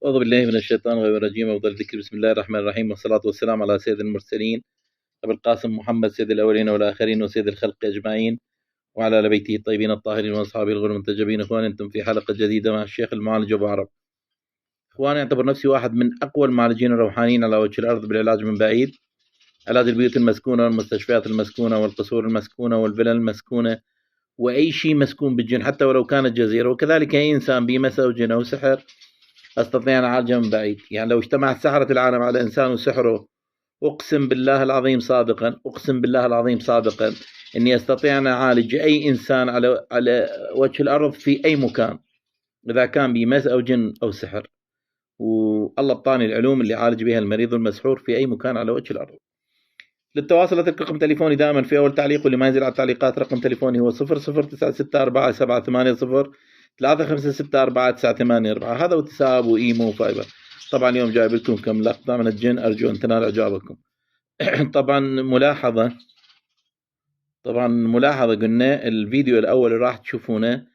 أعوذ بالله من الشيطان الرجيم. أفضل الذكر بسم الله الرحمن الرحيم، والصلاة والسلام على سيد المرسلين أبي القاسم محمد سيد الأولين والآخرين وسيد الخلق أجمعين، وعلى آل بيته الطيبين الطاهرين وأصحابه الغر المنتجبين. إخواني، أنتم في حلقة جديدة مع الشيخ المعالج أبو عرب. إخواني، أعتبر نفسي واحد من أقوى المعالجين الروحانيين على وجه الأرض بالعلاج من بعيد، علاج البيوت المسكونة والمستشفيات المسكونة والقصور المسكونة والفلل المسكونة وأي شيء مسكون بالجن، حتى ولو كانت جزيرة. وكذلك أي إنسان بمس أو جن أو سحر أستطيع أن أعالجه من بعيد. يعني لو اجتمع سحرة العالم على إنسان وسحره، أقسم بالله العظيم صادقا، أقسم بالله العظيم صادقا، إني أستطيع أن أعالج أي إنسان على وجه الأرض في أي مكان، إذا كان بمس أو جن أو سحر. والله أعطاني العلوم اللي أعالج بها المريض المسحور في أي مكان على وجه الأرض. للتواصل أترك رقم تليفوني دائما في أول تعليق، واللي ما ينزل على التعليقات رقم تليفوني هو 00964780 هذا واتساب وإيمو وفايبر. طبعا اليوم جايب لكم كم لقطة من الجن، أرجو أن تنال إعجابكم. طبعا ملاحظة قلنا الفيديو الأول اللي راح تشوفونه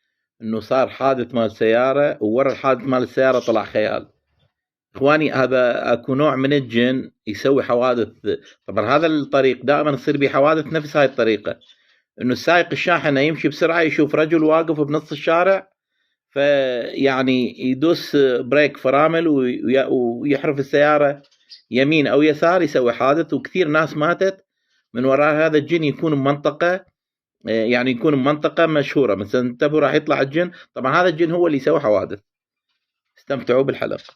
إنه صار حادث مال سيارة، وورا الحادث مال السيارة طلع خيال. إخواني، هذا أكو نوع من الجن يسوي حوادث. طبعا هذا الطريق دائما تصير به حوادث نفس هاي الطريقة، إنه السائق الشاحنة يمشي بسرعة يشوف رجل واقف بنص الشارع، فيعني يدوس بريك فرامل ويحرف السيارة يمين أو يسار، يسوي حادث. وكثير ناس ماتت من وراء هذا الجن. يكون بمنطقة، يعني يكون بمنطقة مشهورة، مثلا انتبهوا راح يطلع الجن. طبعا هذا الجن هو اللي يسوي حوادث. استمتعوا بالحلقة. 10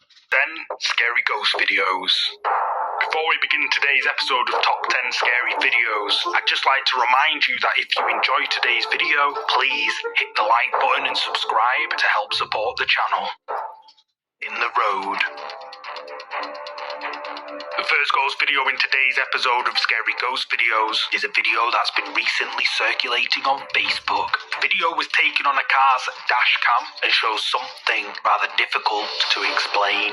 scary ghost videos. Before we begin today's episode of Top 10 Scary Videos, I'd just like to remind you that if you enjoy today's video, please hit the like button and subscribe to help support the channel. In the road. The first ghost video in today's episode of Scary Ghost Videos is a video that's been recently circulating on Facebook. The video was taken on a car's dash cam and shows something rather difficult to explain.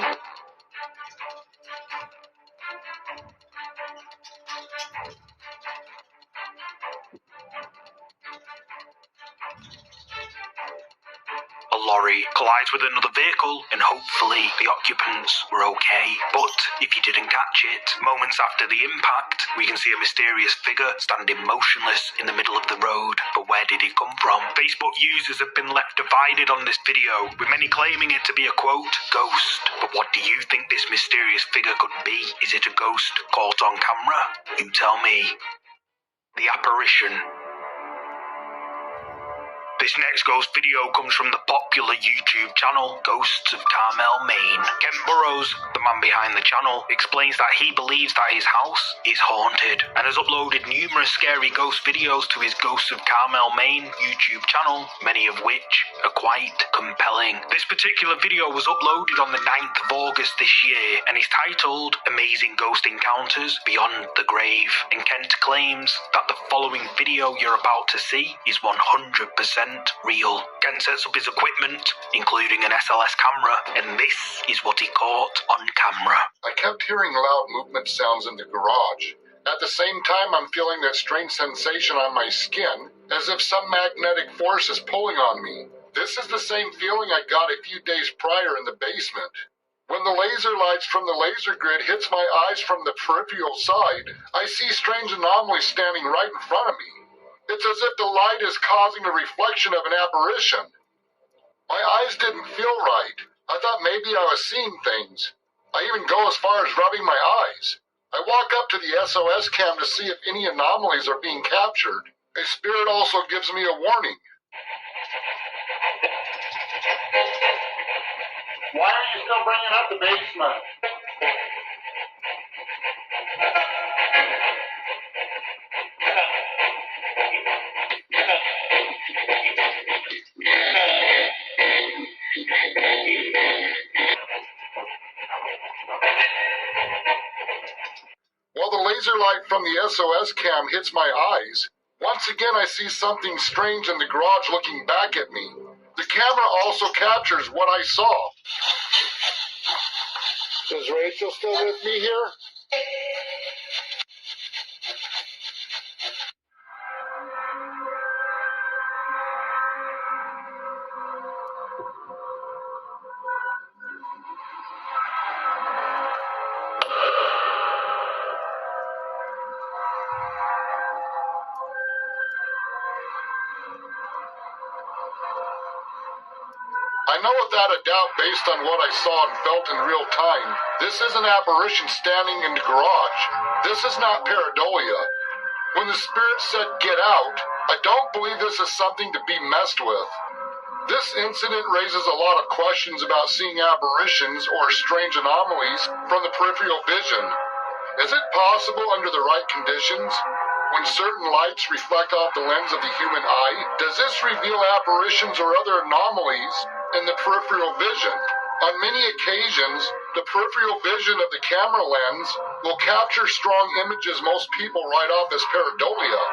A lorry collides with another vehicle and hopefully the occupants were okay. But if you didn't catch it, moments after the impact, we can see a mysterious figure standing motionless in the middle of the road. But where did it come from? Facebook users have been left divided on this video, with many claiming it to be a quote, ghost. But what do you think this mysterious figure could be? Is it a ghost caught on camera? You tell me. The apparition. This next ghost video comes from the popular YouTube channel Ghosts of Carmel, Maine. Kent Burrows, the man behind the channel, explains that he believes that his house is haunted and has uploaded numerous scary ghost videos to his Ghosts of Carmel, Maine YouTube channel, many of which are quite compelling. This particular video was uploaded on the 9th of August this year and is titled Amazing Ghost Encounters Beyond the Grave. And Kent claims that the following video you're about to see is 100% real. Kent sets up his equipment, including an SLS camera, and this is what he caught on camera. I kept hearing loud movement sounds in the garage. At the same time, I'm feeling that strange sensation on my skin, as if some magnetic force is pulling on me. This is the same feeling I got a few days prior in the basement. When the laser lights from the laser grid hits my eyes from the peripheral side, I see strange anomalies standing right in front of me. It's as if the light is causing a reflection of an apparition. My eyes didn't feel right. I thought maybe I was seeing things. I even go as far as rubbing my eyes. I walk up to the SOS cam to see if any anomalies are being captured. A spirit also gives me a warning. Why are you still bringing up the basement? While the laser light from the SOS cam hits my eyes, once again I see something strange in the garage looking back at me. The camera also captures what I saw. Is Rachel still with me here? know without a doubt, based on what I saw and felt in real time, this is an apparition standing in the garage. This is not pareidolia. When the spirit said get out, I don't believe this is something to be messed with. This incident raises a lot of questions about seeing apparitions or strange anomalies from the peripheral vision. Is it possible under the right conditions, when certain lights reflect off the lens of the human eye, does this reveal apparitions or other anomalies in the peripheral vision? On many occasions, the peripheral vision of the camera lens will capture strong images most people write off as pareidolia.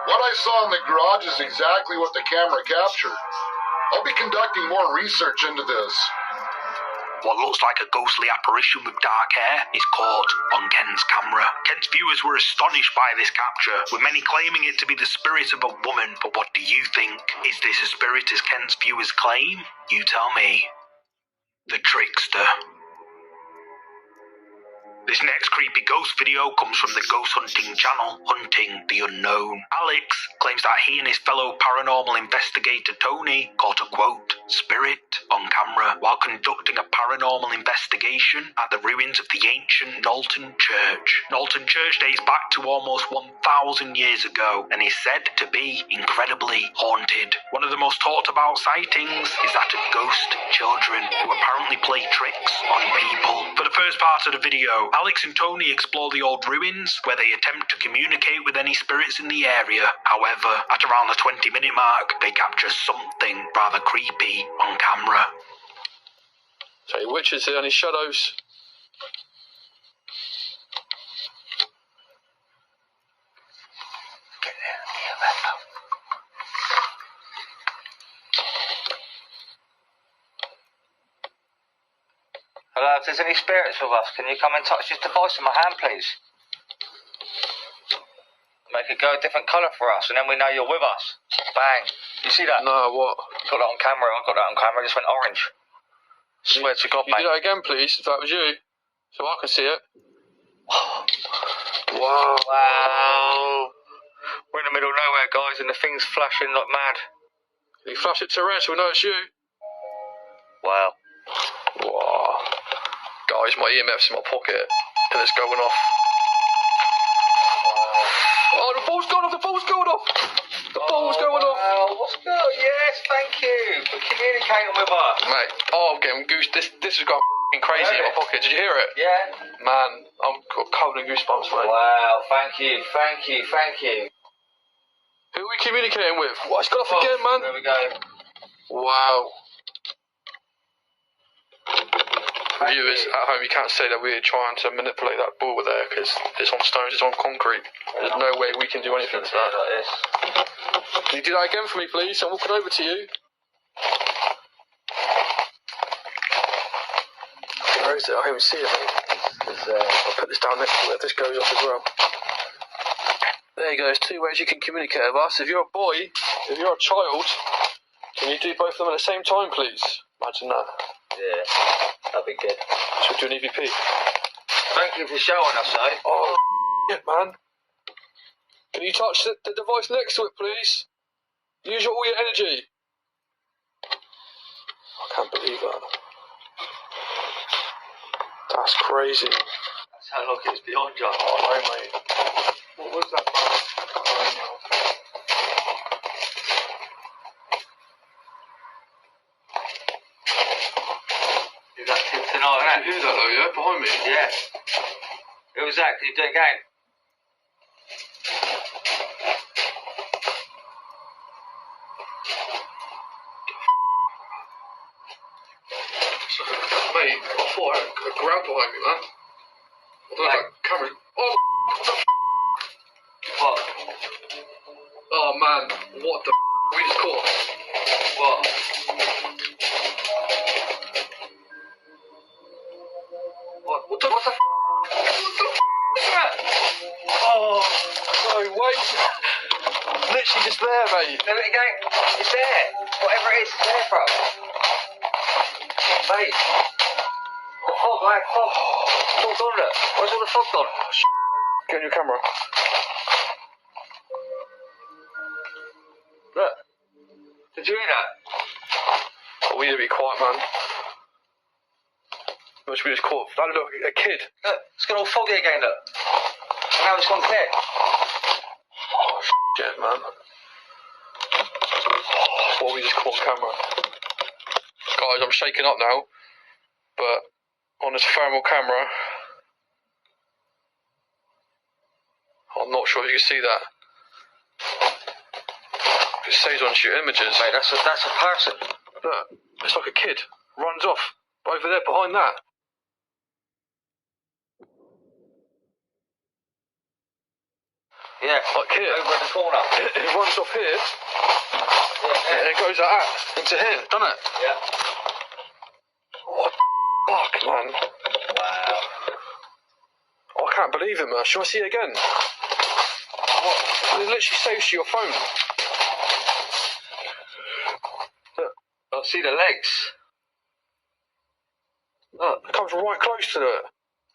What I saw in the garage is exactly what the camera captured. I'll be conducting more research into this. What looks like a ghostly apparition with dark hair is caught on Ken's camera. Ken's viewers were astonished by this capture, with many claiming it to be the spirit of a woman. But what do you think? Is this a spirit as Ken's viewers claim? You tell me. The Trickster. This next creepy ghost video comes from the ghost hunting channel, Hunting the Unknown. Alex claims that he and his fellow paranormal investigator Tony caught a quote, spirit on camera while conducting a paranormal investigation at the ruins of the ancient Knowlton Church. Knowlton Church dates back to almost 1,000 years ago and is said to be incredibly haunted. One of the most talked about sightings is that of ghost children who apparently play tricks on people. For the first part of the video, Alex and Tony explore the old ruins where they attempt to communicate with any spirits in the area. However, at around the 20-minute mark, they capture something rather creepy on camera. So your witches here, any shadows? Hello, if there's any spirits with us, can you come and touch this device in my hand, please? Make it go a different colour for us, and then we know you're with us. Bang. You see that? No, what? Got that on camera. I got that on camera. It just went orange. Swear to God, Can you mate. do that again, please, if that was you? So I can see it. Wow. Wow. We're in the middle of nowhere, guys, and the thing's flashing like mad. Can you flash it to red so we know it's you? Wow. Wow. Guys, my EMF's in my pocket, and it's going off. Oh, the ball's going off, the ball's going off! The ball's going off! Wow, what's good? Yes, thank you for communicating with us. Mate, oh, I'm getting goose. This has gone f***ing crazy in my pocket. Did you hear it? Yeah. Man, I'm covered in goosebumps, mate. Wow, thank you, thank you, thank you. Who are we communicating with? What, it's gone off again, man? There we go. Wow. Viewers at home, you can't say that we're trying to manipulate that ball there because it's on stones, it's on concrete. There's no way we can do anything to that. Like this. Can you do that again for me, please? I'm walking over to you. Where is it? I can't even see it, mate. I'll put this down next to it if this goes off as well. There you go, there's two ways you can communicate with us. If you're a boy, if you're a child, can you do both of them at the same time, please? Imagine that. Yeah, that'd be good. Should we do an EVP? Thank you for showing us, eh? Oh, yeah, man. Can you touch the device next to it, please? Use all your energy. I can't believe that. That's crazy. That's how lucky it's beyond you. Oh, no, mate. What was that? Is that tip tonight, isn't it? Did you hear that, though, yeah? Behind me? Yeah. Who was that? Can you do it again? Mate, I thought I had a ground behind me, man. I don't know if that camera... Oh, What? oh, man. What the we just caught? What? What the What the is that? Oh, no, wait. Literally just there, mate. Do it again. It's there. Whatever it is, it's there, bro. Mate. Fog, mate, fog. Fog's on it. Where's all the fog gone? Get on your camera. Look. Did you hear that? Oh, we need to be quiet, man. Must be just caught. That look, a kid. Look, it's got all foggy again, look. And now it's gone clear. Oh, shit, man. What we just caught on camera. Guys, I'm shaking up now. But on this thermal camera, I'm not sure if you can see that. It says on your images. Mate, that's a person. Look, it's like a kid. Runs off. Over there, behind that. Yeah, like here. Over in the corner. It runs off here. Yeah. And it goes like that into here, doesn't it? Yeah. What the fuck, man? Wow. Oh, I can't believe it, man. Shall I see it again? What? It literally saves to your phone. I see the legs. Look. It comes right close to it.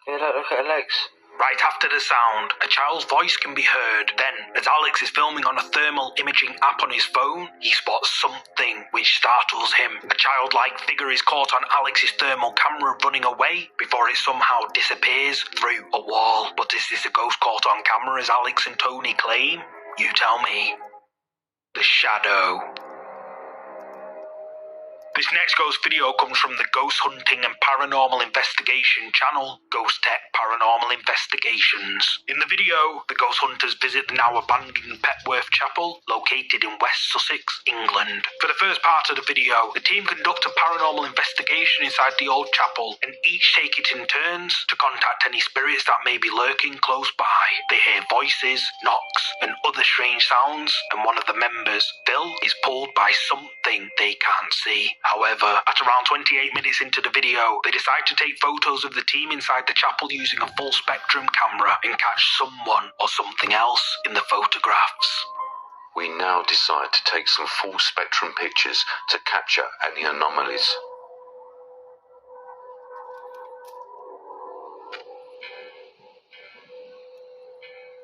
Yeah, look at her legs. Right after the sound, a child's voice can be heard. Then, as Alex is filming on a thermal imaging app on his phone, he spots something which startles him. A childlike figure is caught on Alex's thermal camera running away before it somehow disappears through a wall. But is this a ghost caught on camera as Alex and Tony claim? You tell me. The Shadow. This next ghost video comes from the Ghost Hunting and Paranormal Investigation channel, Ghost Tech Paranormal Investigations. In the video, the ghost hunters visit the now abandoned Petworth Chapel, located in West Sussex, England. For the first part of the video, the team conduct a paranormal investigation inside the old chapel, and each take it in turns to contact any spirits that may be lurking close by. They hear voices, knocks, and other strange sounds, and one of the members, Phil, is pulled by something they can't see. However, at around 28 minutes into the video, they decide to take photos of the team inside the chapel using a full spectrum camera and catch someone or something else in the photographs. We now decide to take some full spectrum pictures to capture any anomalies.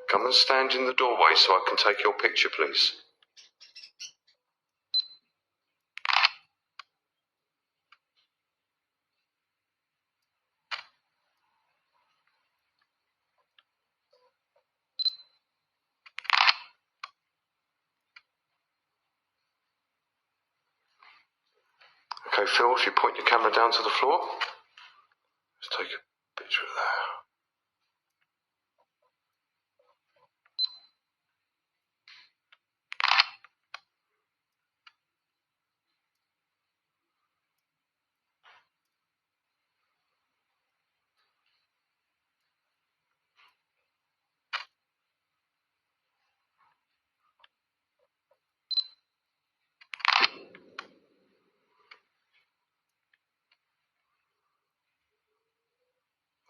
Come and stand in the doorway so I can take your picture, please. Okay, Phil, if you point your camera down to the floor, let's take a picture of that.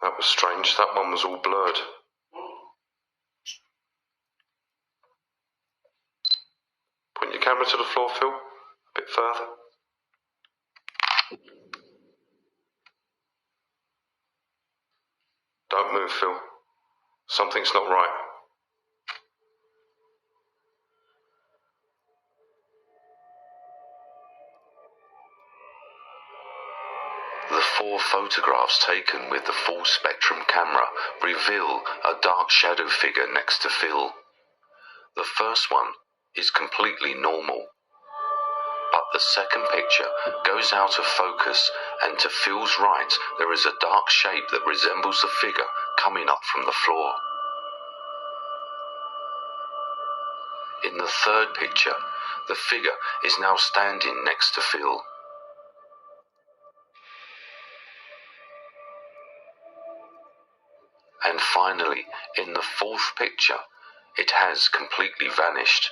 That was strange, that one was all blurred. Point your camera to the floor, Phil, a bit further. Don't move, Phil. Something's not right. The 4 photographs taken with the full spectrum camera reveal a dark shadow figure next to Phil. The first one is completely normal, but the second picture goes out of focus, and to Phil's right there is a dark shape that resembles the figure coming up from the floor. In the third picture, the figure is now standing next to Phil. And finally, in the fourth picture, it has completely vanished.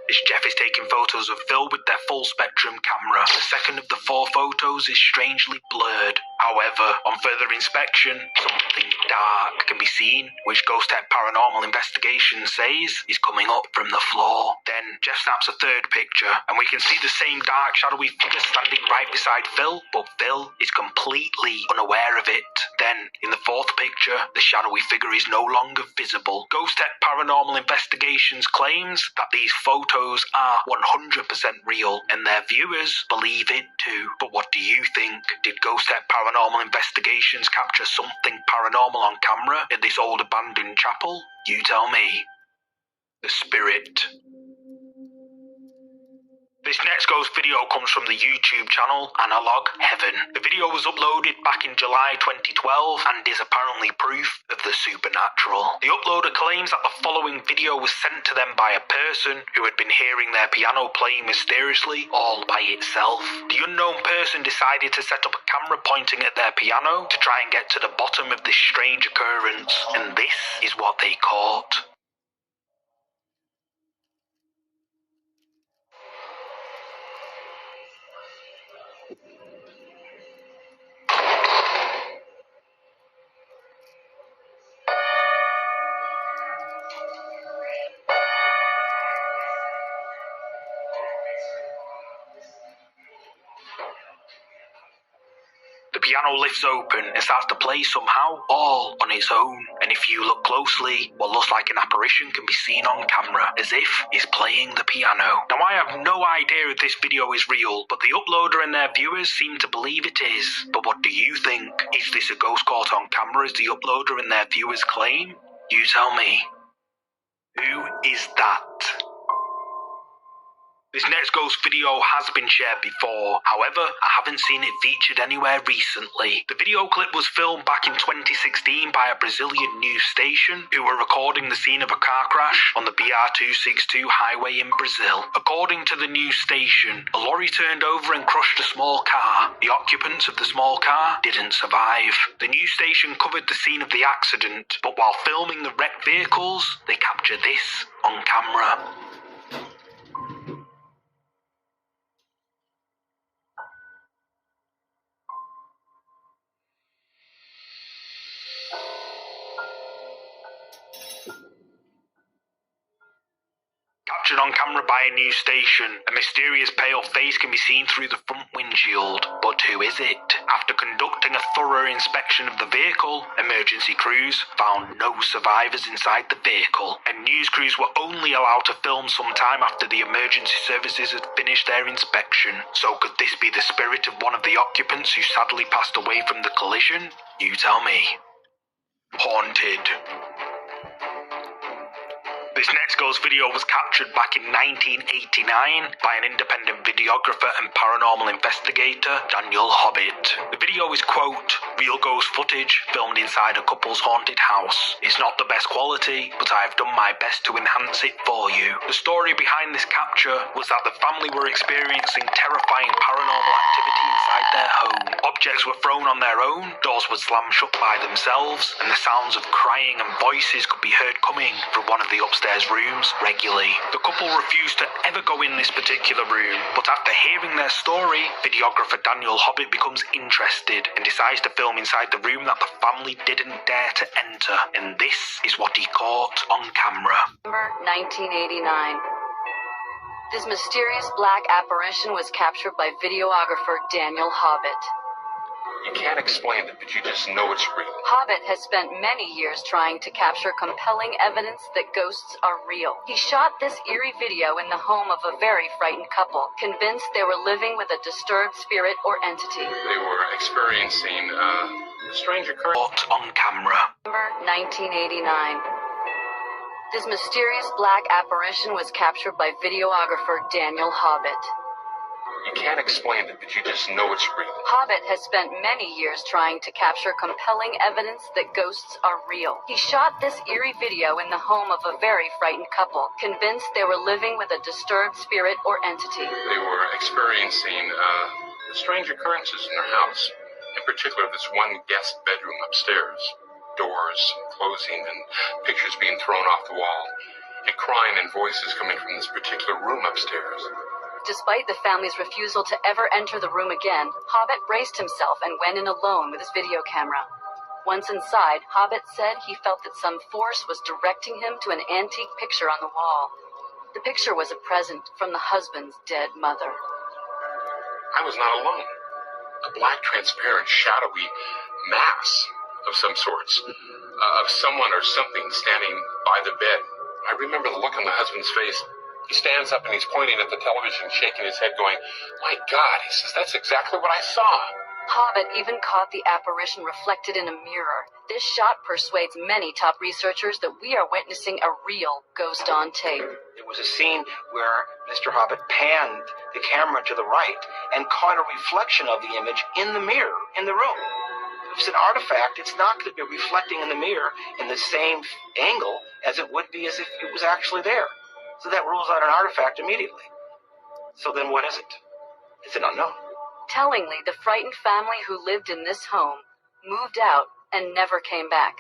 As Jeff is taking photos of Phil with their full spectrum camera, the second of the 4 photos is strangely blurred. However, on further inspection, something dark can be seen, which Ghost Tech Paranormal Investigation says is coming up from the floor. Then Jeff snaps a third picture, and we can see the same dark shadowy figure standing right beside Phil, but Phil is completely unaware of it. Then, in the fourth picture, the shadowy figure is no longer visible. Ghost Tech Paranormal Investigations claims that these photos are 100% real, and their viewers believe it too. But what do you think? Did Ghost Tech Paranormal Investigations capture something paranormal on camera in this old abandoned chapel? You tell me. The Spirit. This next ghost video comes from the YouTube channel Analog Heaven. The video was uploaded back in July 2012 and is apparently proof of the supernatural. The uploader claims that the following video was sent to them by a person who had been hearing their piano playing mysteriously all by itself. The unknown person decided to set up a camera pointing at their piano to try and get to the bottom of this strange occurrence, and this is what they caught. The piano lifts open and starts to play somehow, all on its own. And if you look closely, what looks like an apparition can be seen on camera, as if it's playing the piano. Now, I have no idea if this video is real, but the uploader and their viewers seem to believe it is. But what do you think? Is this a ghost caught on camera as the uploader and their viewers claim? You tell me. Who is that? This next ghost video has been shared before, however, I haven't seen it featured anywhere recently. The video clip was filmed back in 2016 by a Brazilian news station who were recording the scene of a car crash on the BR-262 highway in Brazil. According to the news station, a lorry turned over and crushed a small car. The occupants of the small car didn't survive. The news station covered the scene of the accident, but while filming the wrecked vehicles, they captured this on camera. Captured on camera by a news station, a mysterious pale face can be seen through the front windshield. But who is it? After conducting a thorough inspection of the vehicle, emergency crews found no survivors inside the vehicle, and news crews were only allowed to film some time after the emergency services had finished their inspection. So could this be the spirit of one of the occupants who sadly passed away from the collision? You tell me. Haunted. This next ghost video was captured back in 1989 by an independent videographer and paranormal investigator, Daniel Hobbit. The video is, quote, real ghost footage filmed inside a couple's haunted house. It's not the best quality, but I have done my best to enhance it for you. The story behind this capture was that the family were experiencing terrifying paranormal activity inside their home. Objects were thrown on their own, doors would slam shut by themselves, and the sounds of crying and voices could be heard coming from one of the upstairs rooms regularly. The couple refused to ever go in this particular room, but after hearing their story, videographer Daniel Hobbit becomes interested and decides to film inside the room that the family didn't dare to enter, and this is what he caught on camera. November 1989. This mysterious black apparition was captured by videographer Daniel Hobbit. You can't explain it, but you just know it's real. Hobbit has spent many years trying to capture compelling evidence that ghosts are real. He shot this eerie video in the home of a very frightened couple, convinced they were living with a disturbed spirit or entity. They were experiencing a strange occurrence. Caught on camera. November 1989. This mysterious black apparition was captured by videographer Daniel Hobbit. You can't explain it, but you just know it's real. Hobbit has spent many years trying to capture compelling evidence that ghosts are real. He shot this eerie video in the home of a very frightened couple, convinced they were living with a disturbed spirit or entity. They were experiencing strange occurrences in their house. In particular, this one guest bedroom upstairs. Doors closing and pictures being thrown off the wall. And crying and voices coming from this particular room upstairs. Despite the family's refusal to ever enter the room again, Hobbit braced himself and went in alone with his video camera. Once inside, Hobbit said he felt that some force was directing him to an antique picture on the wall. The picture was a present from the husband's dead mother. I was not alone. A black, transparent, shadowy mass of some sorts, of someone or something standing by the bed. I remember the look on the husband's face. He stands up and he's pointing at the television, shaking his head, going, "My God," he says, "that's exactly what I saw." Hobbit even caught the apparition reflected in a mirror. This shot persuades many top researchers that we are witnessing a real ghost on tape. There was a scene where Mr. Hobbit panned the camera to the right and caught a reflection of the image in the mirror in the room. If it's an artifact, it's not going to be reflecting in the mirror in the same angle as it would be as if it was actually there. So that rules out an artifact immediately. So then what is it? It's an unknown. Tellingly, the frightened family who lived in this home moved out and never came back.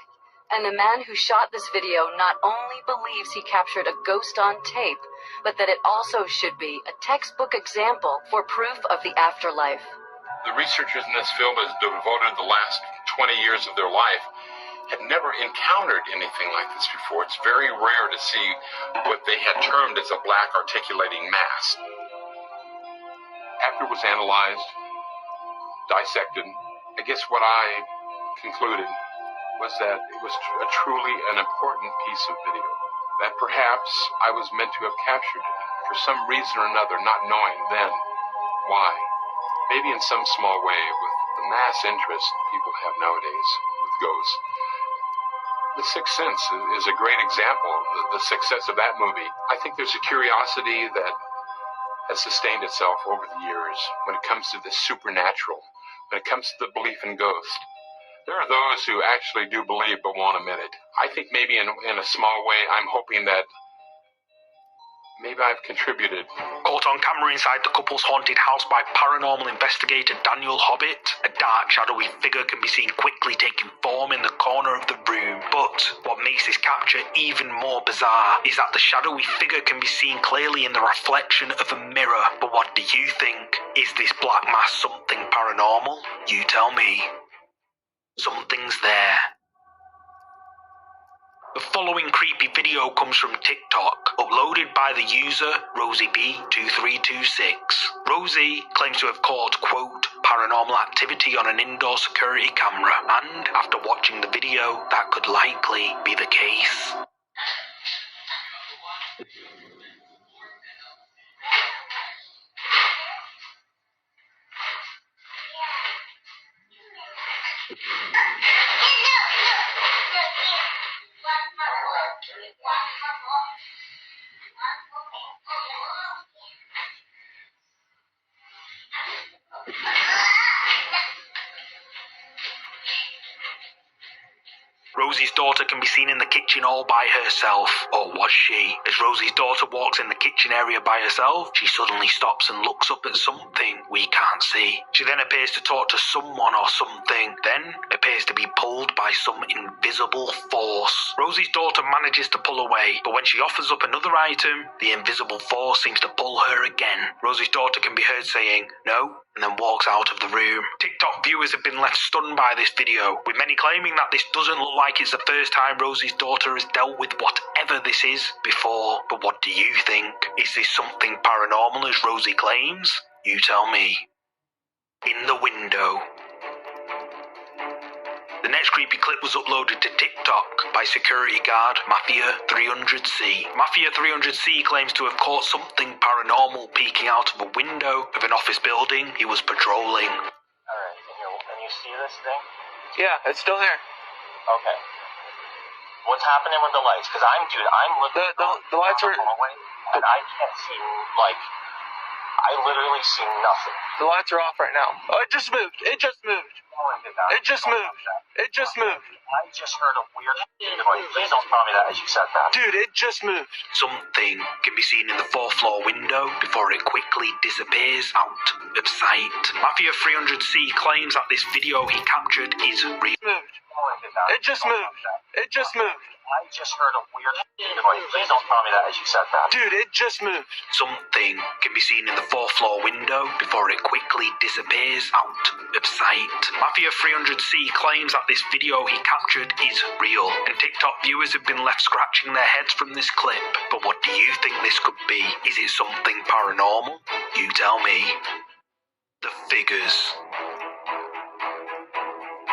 And the man who shot this video not only believes he captured a ghost on tape, but that it also should be a textbook example for proof of the afterlife. The researchers in this field have devoted the last 20 years of their life had never encountered anything like this before. It's very rare to see what they had termed as a black articulating mass. After it was analyzed, dissected, I guess what I concluded was that it was truly an important piece of video, that perhaps I was meant to have captured it for some reason or another, not knowing then why. Maybe in some small way with the mass interest people have nowadays with ghosts. The Sixth Sense is a great example of the success of that movie. I think there's a curiosity that has sustained itself over the years when it comes to the supernatural, when it comes to the belief in ghosts. There are those who actually do believe but won't admit it. I think maybe in a small way, I'm hoping that maybe I've contributed. Caught on camera inside the couple's haunted house by paranormal investigator Daniel Hobbit, a dark, shadowy figure can be seen quickly taking form in the corner of the room. But what makes this capture even more bizarre is that the shadowy figure can be seen clearly in the reflection of a mirror. But what do you think? Is this black mass something paranormal? You tell me. Something's there. The following creepy video comes from TikTok, uploaded by the user RosieB2326. Rosie claims to have caught, quote, paranormal activity on an indoor security camera, and after watching the video, that could likely be the case. Rosie's daughter can be seen in the kitchen all by herself, or was she? As Rosie's daughter walks in the kitchen area by herself, she suddenly stops and looks up at something we can't see. She then appears to talk to someone or something, then appears to be pulled by some invisible force. Rosie's daughter manages to pull away, but when she offers up another item, the invisible force seems to pull her again. Rosie's daughter can be heard saying, "No," and then walks out of the room. TikTok viewers have been left stunned by this video, with many claiming that this doesn't look like it's the first time Rosie's daughter has dealt with whatever this is before. But what do you think? Is this something paranormal as Rosie claims? You tell me. In the window. The next creepy clip was uploaded to TikTok by security guard Mafia 300C. Mafia 300C claims to have caught something paranormal peeking out of a window of an office building he was patrolling. Alright, can you see this thing? Yeah, it's still there. Okay. What's happening with the lights? Because I'm looking the lights are... and I can't see, I literally see nothing. The lights are off right now. Oh, it just moved. It just moved. It just moved. It just moved. I just heard a weird noise. Please don't tell me that as you said that. Dude, it just moved. Something can be seen in the 4th floor window before it quickly disappears out of sight. Mafia 300C claims that this video he captured is real. It just moved. It just moved. I just heard a weird noise. Please don't tell me that as you said that. Dude, it just moved. Something can be seen in the 4th floor window before it quickly disappears out of sight. Mafia 300C claims that this video he captured is real, and TikTok viewers have been left scratching their heads from this clip. But what do you think this could be? Is it something paranormal? You tell me. The figures.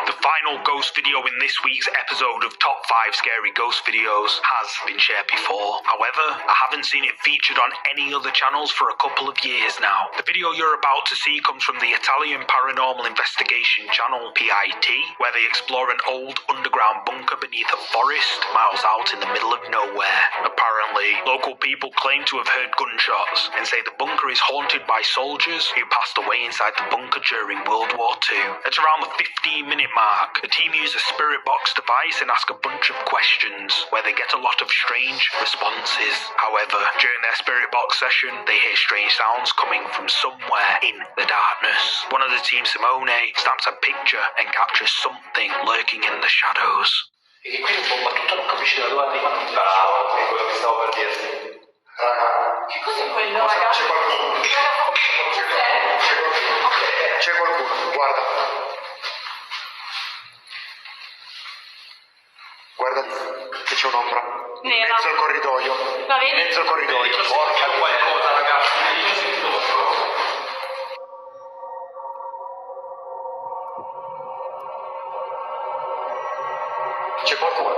The final ghost video in this week's episode of Top 5 Scary Ghost Videos has been shared before. However, I haven't seen it featured on any other channels for a couple of years now. The video you're about to see comes from the Italian paranormal investigation channel PIT, where they explore an old underground bunker beneath a forest miles out in the middle of nowhere. Apparently, local people claim to have heard gunshots and say the bunker is haunted by soldiers who passed away inside the bunker during World War II. At around the 15-minute mark, the team use a spirit box device and ask a bunch of questions, where they get a lot of strange responses. However, during their spirit box session, they hear strange sounds coming from somewhere in the darkness. One of the team, Simone, snaps a picture and captures something lurking in the shadows. E qui un bomba tutto non capisci da dove arriva. Bravo, è quello che stavo per dirti. Che cos'è quello, ragazzi? C'è qualcuno, guarda. Guarda, che c'è un'ombra. Nera. Mezzo al corridoio. La vedi? Mezzo al corridoio. Porca qualcosa, ragazzi. C'è qualcuno.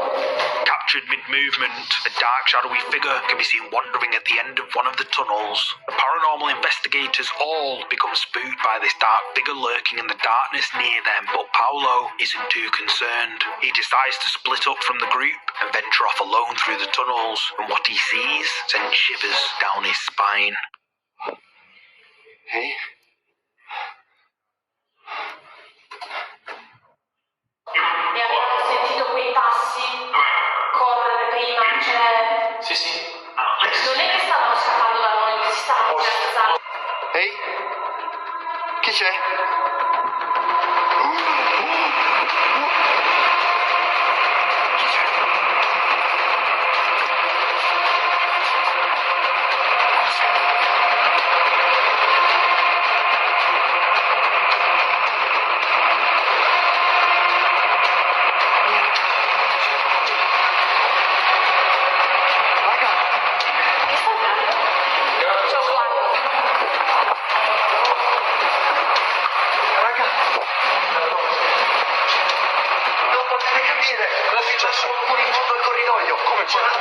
Captured mid-movement, a dark shadowy figure can be seen wandering at the end of one of the tunnels. The paranormal investigators all become spooked by this dark figure lurking in the darkness near them, but Paolo isn't too concerned. He decides to split up from the group and venture off alone through the tunnels, and what he sees sends shivers down his spine. Hey? E abbiamo sentito quei passi correre prima, cioè... Sì. Non è che stavano scappando da noi, che si stavano piazzando. Ehi? Chi c'è?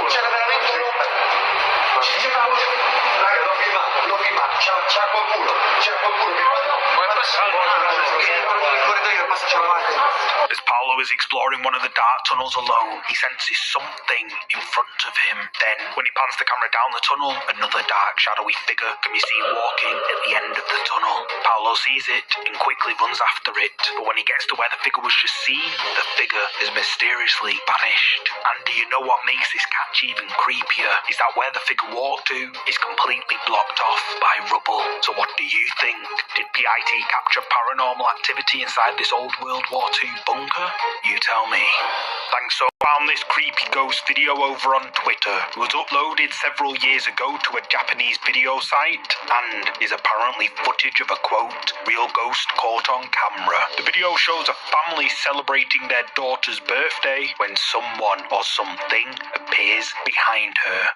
C'era veramente raga, l'ho filmato, c'era qualcuno che passa il corridoio, passa avanti. As Paolo is exploring one of the dark tunnels alone, he senses something in front of him. Then, when he pans the camera down the tunnel, another dark, shadowy figure can be seen walking at the end of the tunnel. Paolo sees it and quickly runs after it, but when he gets to where the figure was just seen, the figure has mysteriously vanished. And do you know what makes this catch even creepier? Is that where the figure walked to is completely blocked off by rubble. So what do you think? Did PIT capture paranormal activity inside this old World War II bunker? You tell me. Thanks so much. Found this creepy ghost video over on Twitter. It was uploaded several years ago to a Japanese video site and is apparently footage of a quote, real ghost caught on camera. The video shows a family celebrating their daughter's birthday when someone or something appears behind her.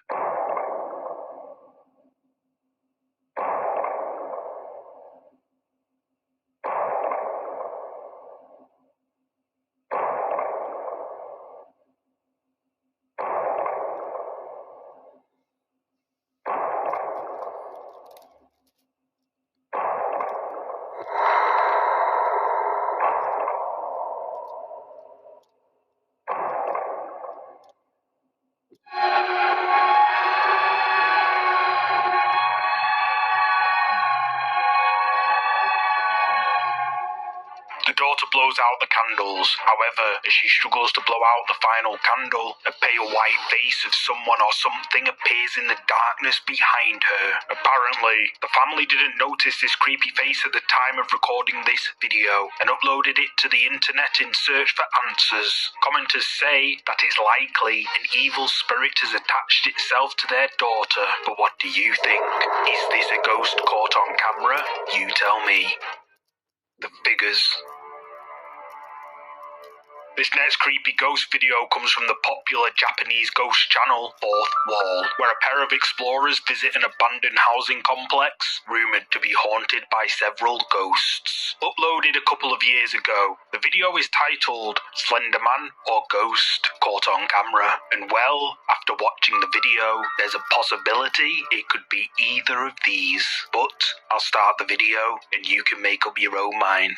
The daughter blows out the candles. However, as she struggles to blow out the final candle, a pale white face of someone or something appears in the darkness behind her. Apparently, the family didn't notice this creepy face at the time of recording this video and uploaded it to the internet in search for answers. Commenters say that it's likely an evil spirit has attached itself to their daughter. But what do you think? Is this a ghost caught on camera? You tell me. The figures This next creepy ghost video comes from the popular Japanese ghost channel, Fourth Wall, where a pair of explorers visit an abandoned housing complex, rumoured to be haunted by several ghosts. Uploaded a couple of years ago, the video is titled Slender Man or Ghost Caught on Camera. And well, after watching the video, there's a possibility it could be either of these. But I'll start the video and you can make up your own mind.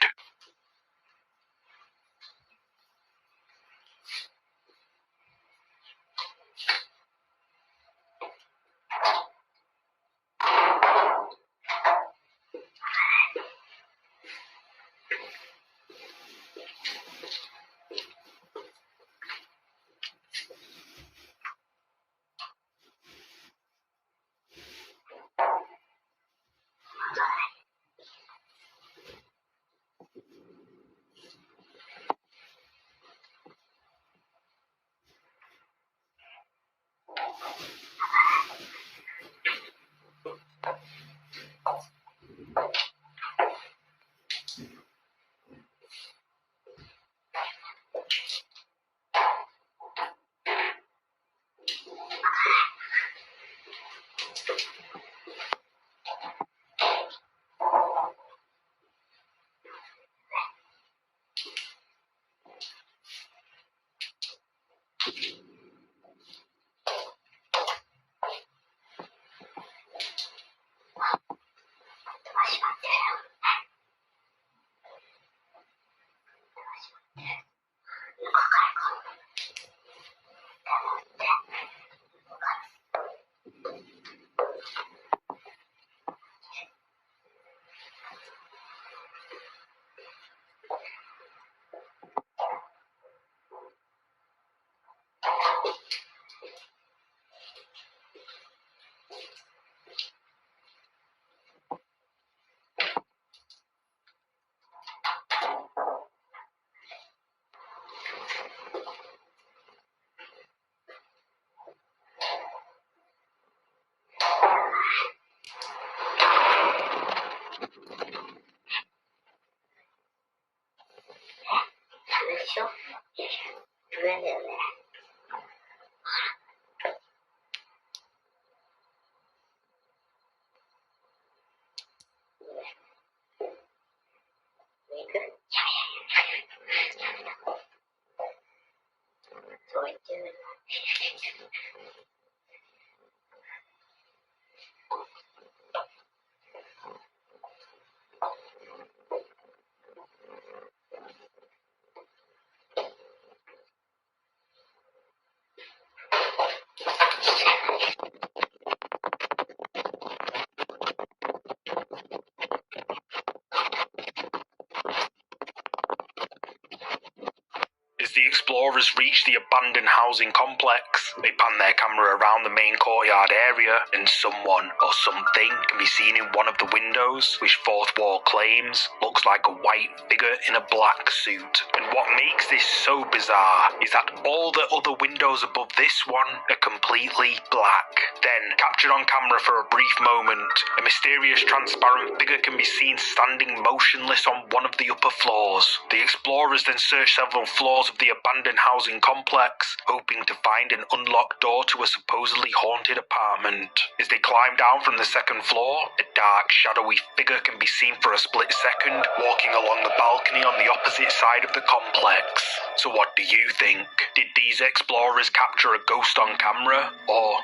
As the explorers reach the abandoned housing complex, they pan their camera around the main courtyard area, and someone or something can be seen in one of the windows, which Fourth Wall claims looks like a white figure in a black suit. And what makes this so bizarre is that all the other windows above this one are completely black. Then, captured on camera for a brief moment, a mysterious transparent figure can be seen standing motionless on one of the upper floors. The explorers then search several floors of the abandoned housing complex, hoping to find an unlocked door to a supposedly haunted apartment. As they climb down from the second floor, a dark, shadowy figure can be seen for a split second, walking along the balcony on the opposite side of the complex. So what do you think? Did these explorers capture a ghost on camera? Or,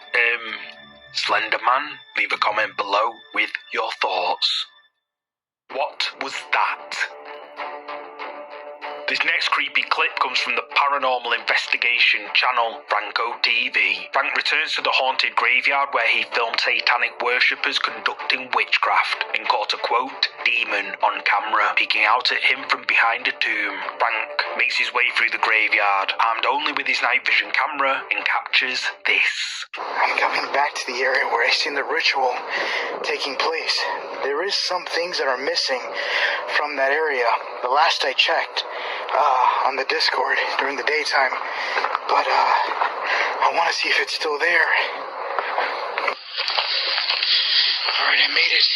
Slender Man? Leave a comment below with your thoughts. What was that? This next creepy clip comes from the paranormal investigation channel, Franco TV. Frank returns to the haunted graveyard where he filmed satanic worshippers conducting witchcraft and caught a, quote, demon on camera peeking out at him from behind a tomb. Frank makes his way through the graveyard, armed only with his night vision camera, and captures this. I'm coming back to the area where I seen the ritual taking place. There is some things that are missing from that area. The last I checked, on the Discord during the daytime, but I want to see if it's still there. Alright, I made it.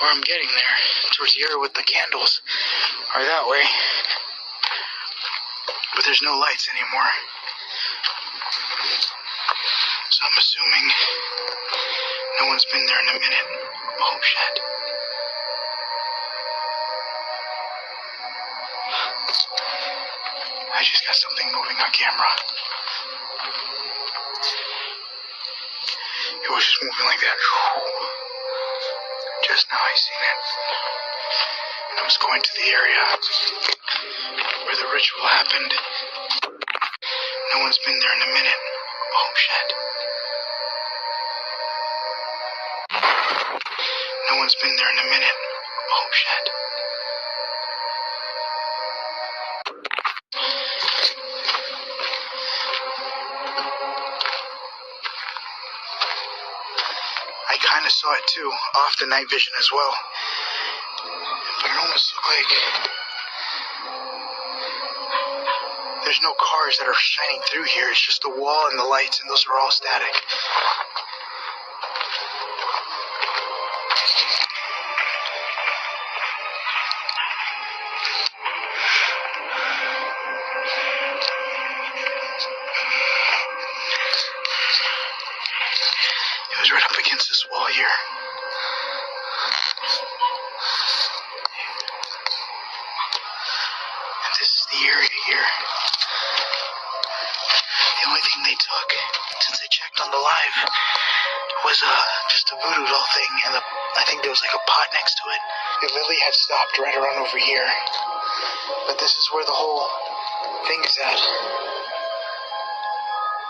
Or I'm getting there, towards the area with the candles. Or that way. there's no lights anymore. So I'm assuming no one's been there in a minute. Oh, shit. I just got something moving on camera. It was just moving like that. Just now I seen it. I was going to the area where the ritual happened. No one's been there in a minute. Oh, shit. No one's been there in a minute. Oh, shit. I kind of saw it too, off the night vision as well. But it almost looked like there's no cars that are shining through here. It's just the wall and the lights, and those are all static. It was right up against this wall here. And this is the area here. The only thing they took, since I checked on the live, was just a voodoo doll thing, and I think there was like a pot next to it. The lily had stopped right around over here. But this is where the whole thing is at.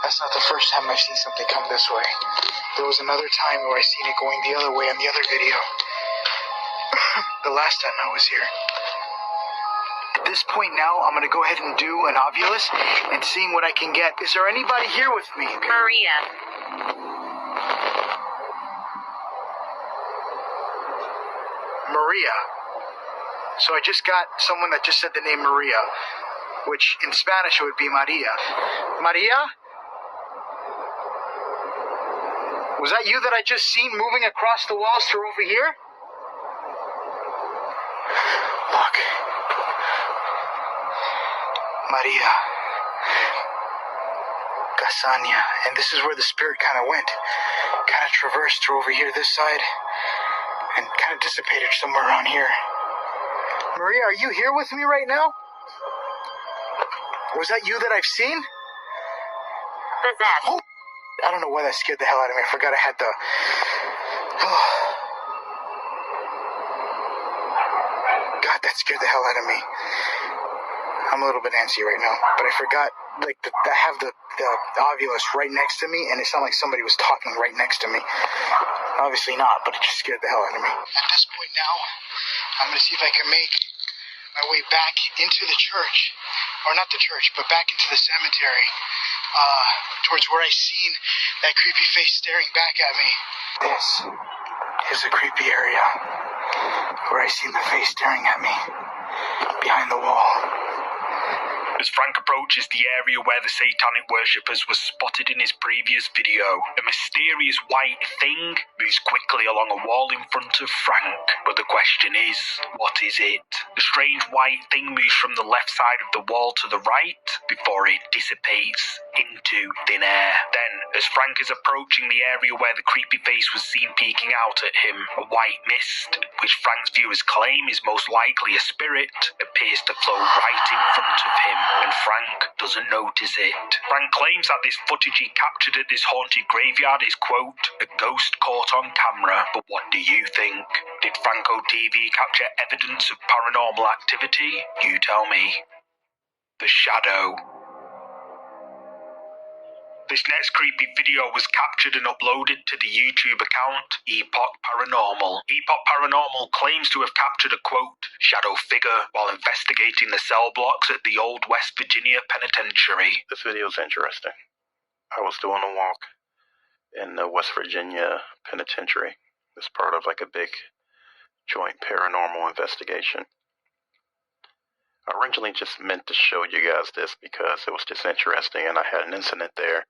That's not the first time I've seen something come this way. There was another time where I seen it going the other way on the other video. The last time I was here. At this point now, I'm going to go ahead and do an ovulus and seeing what I can get. Is there anybody here with me? Maria. Maria. So I just got someone that just said the name Maria, which in Spanish it would be Maria. Maria? Was that you that I just seen moving across the walls through over here? Look. Maria. Gasania. And this is where the spirit kind of went. Kind of traversed through over here, this side, and kind of dissipated somewhere around here. Maria, are you here with me right now? Was that you that I've seen? Possessed. Oh, I don't know why that scared the hell out of me. I forgot I had the... God, that scared the hell out of me. I'm a little bit antsy right now, but I forgot, like, I have the ovulus right next to me, and it sounded like somebody was talking right next to me. Obviously not, but it just scared the hell out of me. At this point now, I'm going to see if I can make my way back into the church, or not the church, but back into the cemetery, towards where I seen that creepy face staring back at me. This is a creepy area where I seen the face staring at me behind the wall. As Frank approaches the area where the satanic worshippers were spotted in his previous video, a mysterious white thing moves quickly along a wall in front of Frank. But the question is, what is it? The strange white thing moves from the left side of the wall to the right before it dissipates into thin air. Then, as Frank is approaching the area where the creepy face was seen peeking out at him, a white mist, which Frank's viewers claim is most likely a spirit, appears to flow right in front of him, and Frank doesn't notice it. Frank claims that this footage he captured at this haunted graveyard is, quote, a ghost caught on camera. But what do you think? Did Franco TV capture evidence of paranormal activity? You tell me. The Shadow. This next creepy video was captured and uploaded to the YouTube account Epoch Paranormal. Epoch Paranormal claims to have captured a, quote, shadow figure while investigating the cell blocks at the old West Virginia Penitentiary. This video is interesting. I was doing a walk in the West Virginia Penitentiary. It's part of like a big joint paranormal investigation. I originally just meant to show you guys this because it was just interesting, and I had an incident there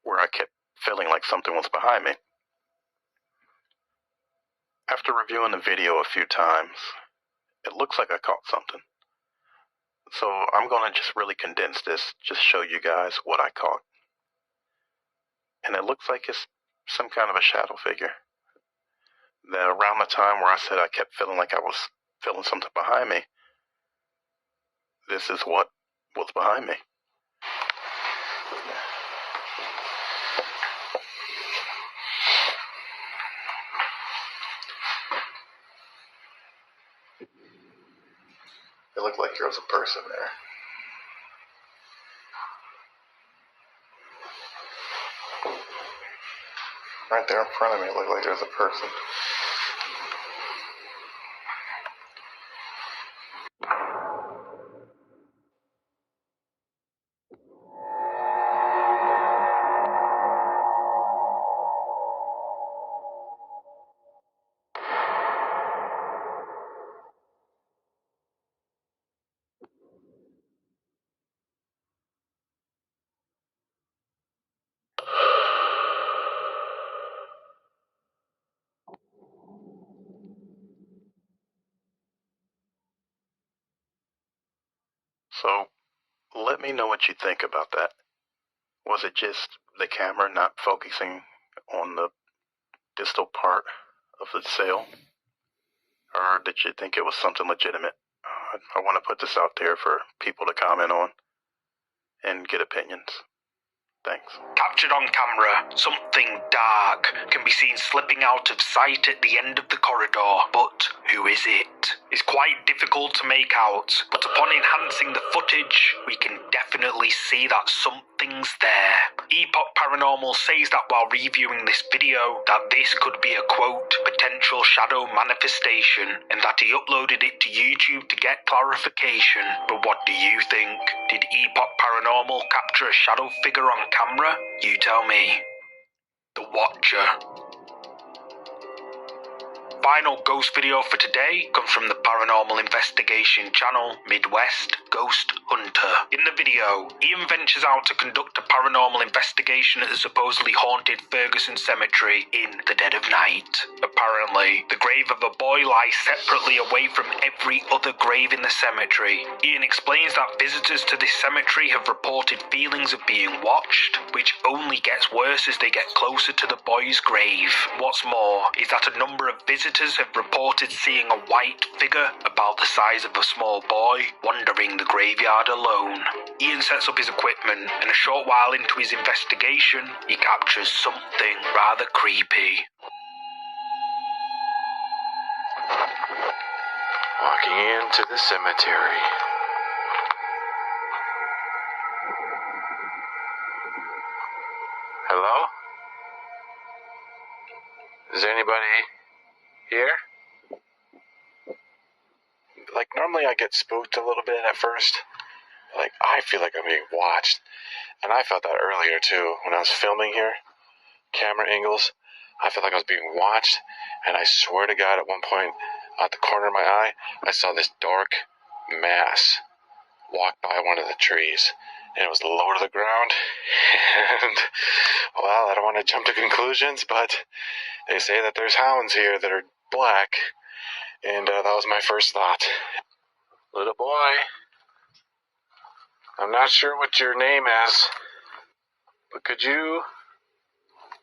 where I kept feeling like something was behind me. After reviewing the video a few times, it looks like I caught something. So I'm going to just really condense this, just show you guys what I caught. And it looks like it's some kind of a shadow figure. That around the time where I said I kept feeling like I was feeling something behind me, this is what was behind me. It looked like there was a person there. Right there in front of me, it looked like there was a person. So, let me know what you think about that. Was it just the camera not focusing on the distal part of the sail? Or did you think it was something legitimate? I want to put this out there for people to comment on and get opinions. Thanks. Captured on camera, something dark can be seen slipping out of sight at the end of the corridor, but who is it? It's quite difficult to make out, but upon enhancing the footage, we can definitely see that something's there. Epoch Paranormal says that while reviewing this video, that this could be a quote, potential shadow manifestation, and that he uploaded it to YouTube to get clarification. But what do you think? Did Epoch Paranormal capture a shadow figure on camera? You tell me. The Watcher. Final ghost video for today comes from the paranormal investigation channel Midwest Ghost Hunter. In the video, Ian ventures out to conduct a paranormal investigation at the supposedly haunted Ferguson Cemetery in the dead of night. Apparently, the grave of a boy lies separately away from every other grave in the cemetery. Ian explains that visitors to this cemetery have reported feelings of being watched, which only gets worse as they get closer to the boy's grave. What's more is that a number of visitors have reported seeing a white figure about the size of a small boy wandering the graveyard alone. Ian sets up his equipment, and a short while into his investigation, he captures something rather creepy. Walking into the cemetery. Hello? Is there anybody here? Like, normally I get spooked a little bit at first. Like, I feel like I'm being watched. And I felt that earlier, too. When I was filming here, camera angles, I felt like I was being watched. And I swear to God, at one point, out the corner of my eye, I saw this dark mass walk by one of the trees. And it was low to the ground. And, well, I don't want to jump to conclusions, but they say that there's hounds here that are black. And that was my first thought. Little boy, I'm not sure what your name is, but could you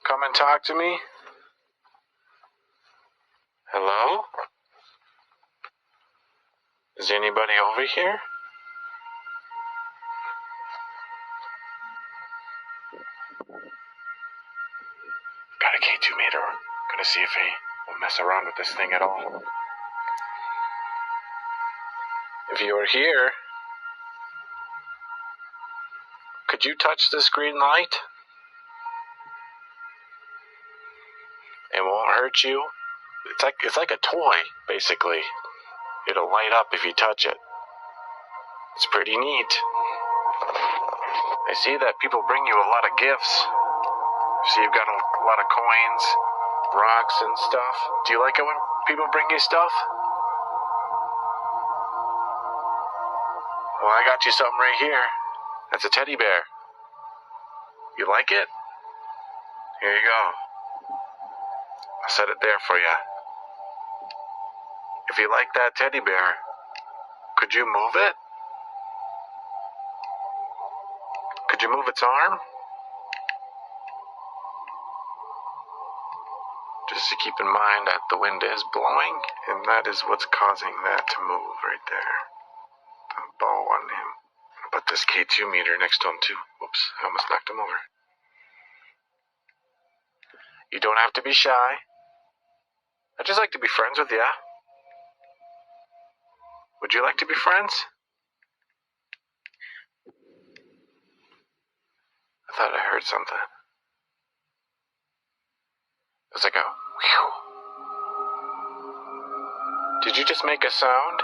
come and talk to me? Hello? Is anybody over here? Got a K2 meter. Gonna see if he will mess around with this thing at all. If you are here, could you touch this green light? It won't hurt you. It's like a toy, basically. It'll light up if you touch it. It's pretty neat. I see that people bring you a lot of gifts. So you've got a lot of coins, rocks, and stuff. Do you like it when people bring you stuff? Well, I got you something right here. That's a teddy bear. You like it? Here you go. I set it there for you. If you like that teddy bear, could you move it? Could you move its arm? Just to keep in mind that the wind is blowing, and that is what's causing that to move right there. The bow on him. Put this K2 meter next to him too. Whoops, I almost knocked him over. You don't have to be shy. I'd just like to be friends with you. Would you like to be friends? I thought I heard something. It was like a whew. Did you just make a sound?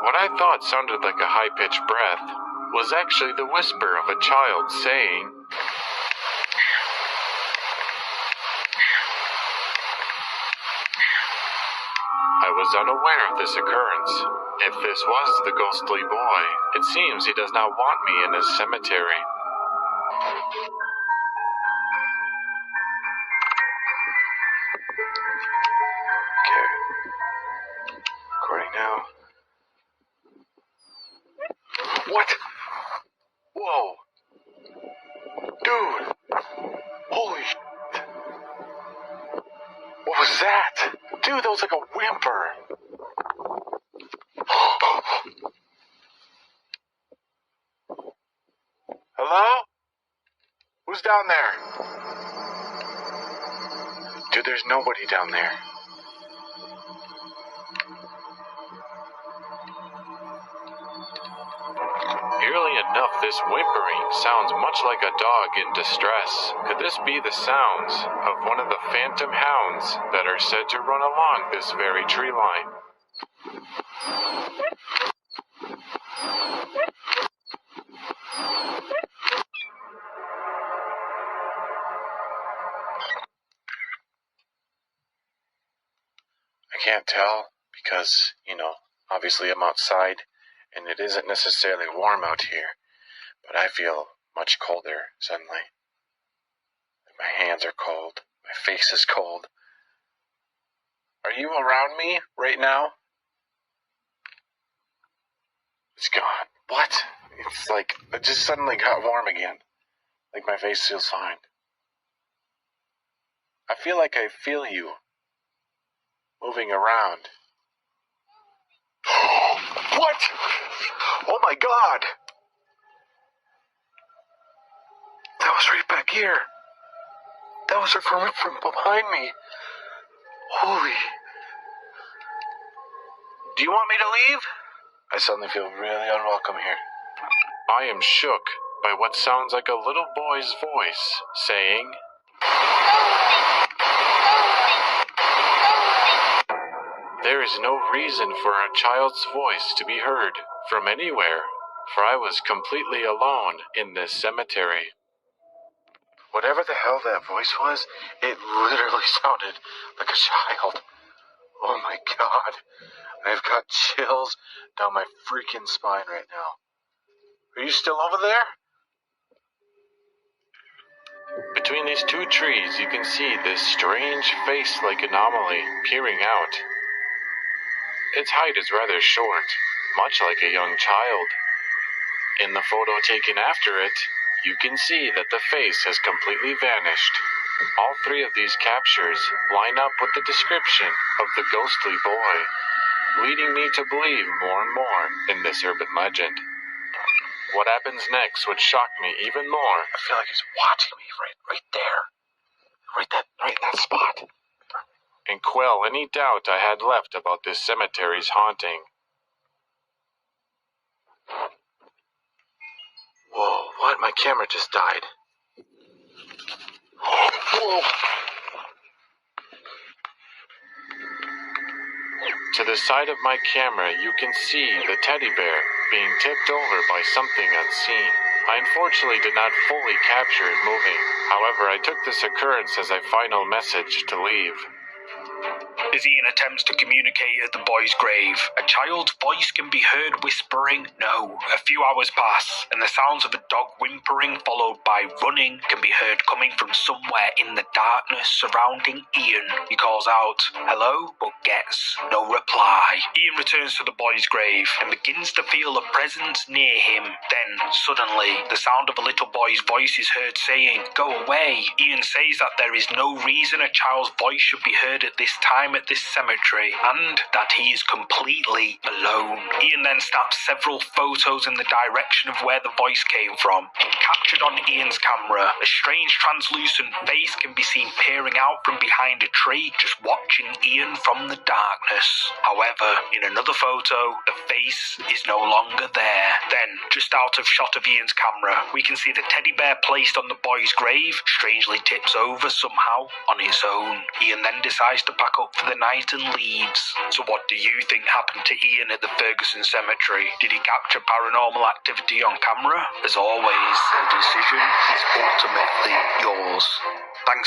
What I thought sounded like a high-pitched breath was actually the whisper of a child saying, I was unaware of this occurrence. If this was the ghostly boy, it seems he does not want me in his cemetery. Okay. Recording now. What? Whoa. Dude. Holy shit. What was that? Dude, that was like a whimper. Hello? Who's down there? Dude, there's nobody down there. Eerily enough, this whimpering sounds much like a dog in distress. Could this be the sounds of one of the phantom hounds that are said to run along this very tree line? I can't tell because, obviously I'm outside. And it isn't necessarily warm out here, but I feel much colder suddenly. My hands are cold. My face is cold. Are you around me right now? It's gone. What? It's like it just suddenly got warm again. Like my face feels fine. I feel you moving around. What? Oh my God! That was right back here. That was from behind me. Holy. Do you want me to leave? I suddenly feel really unwelcome here. I am shook by what sounds like a little boy's voice saying, there is no reason for a child's voice to be heard from anywhere, for I was completely alone in this cemetery. Whatever the hell that voice was, it literally sounded like a child. Oh my God. I've got chills down my freaking spine right now. Are you still over there? Between these two trees, you can see this strange face-like anomaly peering out. Its height is rather short, much like a young child. In the photo taken after it, you can see that the face has completely vanished. All three of these captures line up with the description of the ghostly boy, leading me to believe more and more in this urban legend. What happens next would shock me even more. I feel like he's watching me right there. Right in that spot. And quell any doubt I had left about this cemetery's haunting. Whoa, what? My camera just died. Whoa. To the side of my camera, you can see the teddy bear being tipped over by something unseen. I unfortunately did not fully capture it moving. However, I took this occurrence as a final message to leave. as Ian attempts to communicate at the boy's grave. A child's voice can be heard whispering no. A few hours pass, and the sounds of a dog whimpering followed by running can be heard coming from somewhere in the darkness surrounding Ian. He calls out, hello, but gets no reply. Ian returns to the boy's grave and begins to feel a presence near him. Then, suddenly, the sound of a little boy's voice is heard saying, go away. Ian says that there is no reason a child's voice should be heard at this time at this cemetery, and that he is completely alone. Ian then snaps several photos in the direction of where the voice came from. Captured on Ian's camera, a strange translucent face can be seen peering out from behind a tree, just watching Ian from the darkness. However, in another photo, the face is no longer there. Then, just out of shot of Ian's camera, we can see the teddy bear placed on the boy's grave strangely tips over somehow on its own. Ian then decides to pack up for the night and leaves. So what do you think happened to Ian at the Ferguson cemetery? Did he capture paranormal activity on camera? As always, the decision is ultimately yours. Thanks.